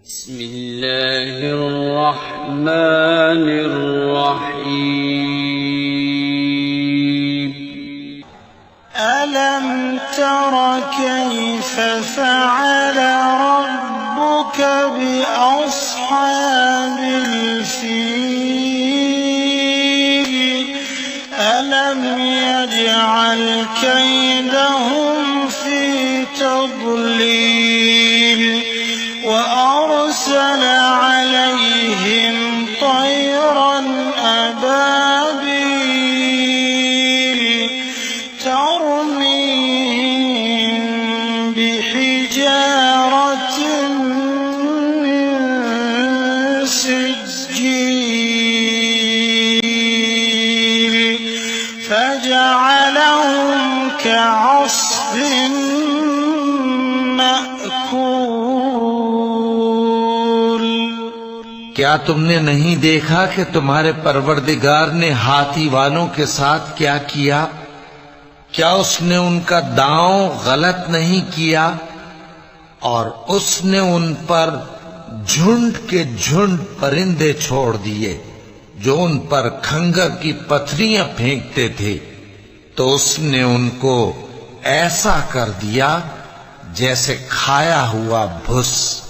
बिस्मिल्लाहिर्रहमानिर्रहीम। अलम तरा कैफ़ फ़अल रब्बुक बिअस्हाबिल फ़ील अलम यजअल कैदहुम फ़ी तضलील وأرسل عليهم طيرا أبابيل ترميهم بحجارة من سجيل فجعلهم كعصف क्या तुमने नहीं देखा कि तुम्हारे परवरदिगार ने हाथी वालों के साथ क्या किया? क्या उसने उनका दांव गलत नहीं किया? और उसने उन पर झुंड के झुंड परिंदे छोड़ दिए जो उन पर खंगर की पत्थरियां फेंकते थे, तो उसने उनको ऐसा कर दिया जैसे खाया हुआ भुस।